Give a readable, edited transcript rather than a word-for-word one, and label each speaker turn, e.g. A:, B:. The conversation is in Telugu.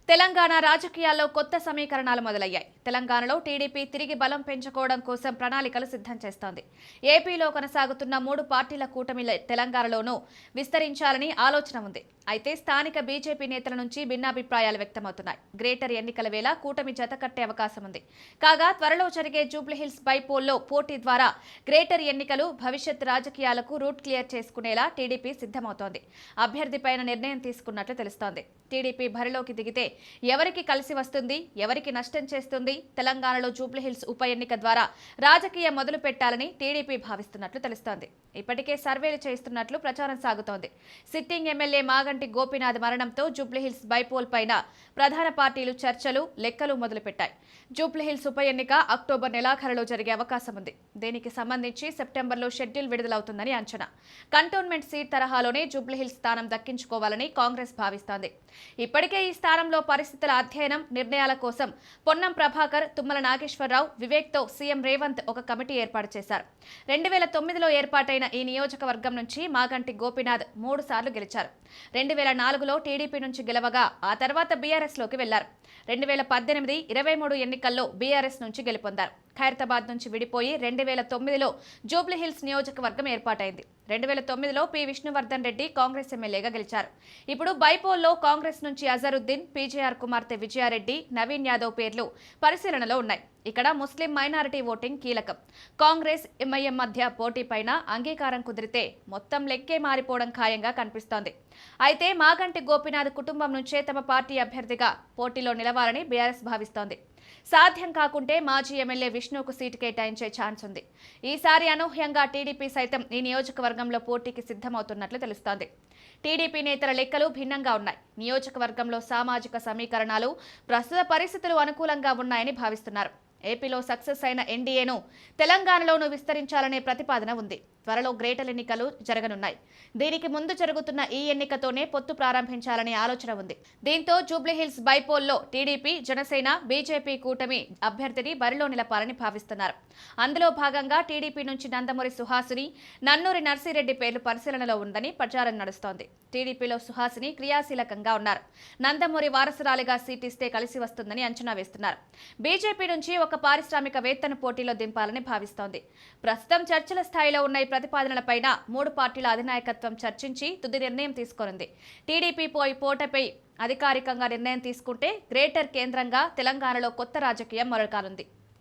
A: తెలంగాణ రాజకీయాల్లో కొత్త సమీకరణాలు మొదలయ్యాయి. తెలంగాణలో టీడీపీ తిరిగి బలం పెంచుకోవడం కోసం ప్రణాళికలు సిద్ధం చేస్తోంది. ఏపీలో కొనసాగుతున్న 3 పార్టీల కూటమి తెలంగాణలోనూ విస్తరించాలని ఆలోచన ఉంది. అయితే స్థానిక బీజేపీ నేతల నుంచి భిన్నాభిప్రాయాలు వ్యక్తమవుతున్నాయి. గ్రేటర్ ఎన్నికల వేళ కూటమి జతకట్టే అవకాశం ఉంది. కాగా త్వరలో జరిగే జూబ్లీహిల్స్ బైపోల్లో పోటీ ద్వారా గ్రేటర్ ఎన్నికలు భవిష్యత్ రాజకీయాలకు రూట్ క్లియర్ చేసుకునేలా టీడీపీ సిద్ధమవుతోంది. అభ్యర్థిపైన నిర్ణయం తీసుకున్నట్లు తెలుస్తోంది. టీడీపీ బరిలోకి దిగితే ఎవరికి కలిసి వస్తుంది, ఎవరికి నష్టం చేస్తుంది? తెలంగాణలో జూబ్లీహిల్స్ ఉప ఎన్నిక ద్వారా రాజకీయం మొదలు పెట్టాలని టీడీపీ భావిస్తున్నట్లు తెలుస్తోంది. ఇప్పటికే సర్వేలు చేస్తున్నట్లు ప్రచారం సాగుతోంది. సిట్టింగ్ ఎమ్మెల్యే మాగంటి గోపీనాథ్ మరణంతో జూబ్లీహిల్స్ బైపోల్ పైన ప్రధాన పార్టీలు చర్చలు, లెక్కలు మొదలుపెట్టాయి. జూబ్లీహిల్స్ ఉప ఎన్నిక అక్టోబర్ నెలాఖరులో జరిగే అవకాశం ఉంది. దీనికి సంబంధించి సెప్టెంబర్లో షెడ్యూల్ విడుదలవుతుందని అంచనా. కంటోన్మెంట్ సీట్ తరహాలోనే జూబ్లీహిల్స్ స్థానం దక్కించుకోవాలని కాంగ్రెస్ భావిస్తోంది. ఇప్పటికే ఈ స్థానంలో పరిస్థితుల అధ్యయనం, నిర్ణయాల కోసం పొన్నం ప్రభాకర్, తుమ్మల నాగేశ్వరరావు, వివేక్తో సీఎం రేవంత్ ఒక కమిటీ ఏర్పాటు చేశారు. 2009లో ఏర్పాటైన ఈ నియోజకవర్గం నుంచి మాగంటి గోపీనాథ్ 3 సార్లు గెలిచారు. 2004లో టీడీపీ నుంచి గెలవగా ఆ తర్వాత బీఆర్ఎస్లోకి వెళ్లారు. 2018, 23 ఎన్నికల్లో బీఆర్ఎస్ నుంచి గెలుపొందారు. ఖైరతాబాద్ నుంచి విడిపోయి 2009లో జూబ్లీహిల్స్ నియోజకవర్గం ఏర్పాటైంది. 2009లో పి విష్ణువర్ధన్ రెడ్డి కాంగ్రెస్ ఎమ్మెల్యేగా గెలిచారు. ఇప్పుడు బైపోల్లో కాంగ్రెస్ నుంచి అజరుద్దీన్, పీజేఆర్ కుమార్తె విజయారెడ్డి, నవీన్ యాదవ్ పేర్లు పరిశీలనలో ఉన్నాయి. ఇక్కడ ముస్లిం మైనారిటీ ఓటింగ్ కీలకం. కాంగ్రెస్, ఎంఐఎం మధ్య పోటీపైన అంగీకారం కుదిరితే మొత్తం లెక్కే మారిపోవడం ఖాయంగా కనిపిస్తోంది. అయితే మాగంటి గోపీనాథ్ కుటుంబం నుంచే తమ పార్టీ అభ్యర్థిగా పోటీలో నిలవాలని బీఆర్ఎస్ భావిస్తోంది. సాధ్యం కాకుంటే మాజీ ఎమ్మెల్యే విష్ణుకు సీటు కేటాయించే ఛాన్స్ ఉంది. ఈసారి అనూహ్యంగా టీడీపీ సైతం ఈ నియోజకవర్గంలో పోటీకి సిద్ధమవుతున్నట్లు తెలుస్తోంది. టీడీపీ నేతల లెక్కలు భిన్నంగా ఉన్నాయి. నియోజకవర్గంలో సామాజిక సమీకరణాలు, ప్రస్తుత పరిస్థితులు అనుకూలంగా ఉన్నాయని భావిస్తున్నారు. ఏపీలో సక్సెస్ అయిన ఎన్డీఏను తెలంగాణలోనూ విస్తరించాలనే ప్రతిపాదన ఉంది. త్వరలో గ్రేటర్ ఎన్నికలు జరగనున్నాయి. దీనికి ముందు జరుగుతున్న ఈ ఎన్నికతోనే పొత్తు ప్రారంభించాలనే ఆలోచన ఉంది. దీంతో జూబ్లీహిల్స్ బైపోల్లో టీడీపీ, జనసేన, బీజేపీ కూటమి అభ్యర్థిని బరిలో నిలపాలని భావిస్తున్నారు. అందులో భాగంగా టీడీపీ నుంచి నందమూరి సుహాసిని, నన్నూరి నర్సిరెడ్డి పేర్లు పరిశీలనలో ఉందని ప్రచారం నడుస్తోంది. టీడీపీలో సుహాసిని క్రియాశీలకంగా ఉన్నారు. నందమూరి వారసురాలిగా సీటిస్తే కలిసి వస్తుందని అంచనా వేస్తున్నారు. బీజేపీ నుంచి ఒక పారిశ్రామికవేత్తను పోటీలో దింపాలని భావిస్తోంది. ప్రస్తుతం చర్చల స్థాయిలో ఉన్న ఈ ప్రతిపాదనలపైన 3 పార్టీల అధినాయకత్వం చర్చించి తుది నిర్ణయం తీసుకోనుంది. టీడీపీ పోటీపై అధికారికంగా నిర్ణయం తీసుకుంటే గ్రేటర్ కేంద్రంగా తెలంగాణలో కొత్త రాజకీయం మొదలుకానుంది.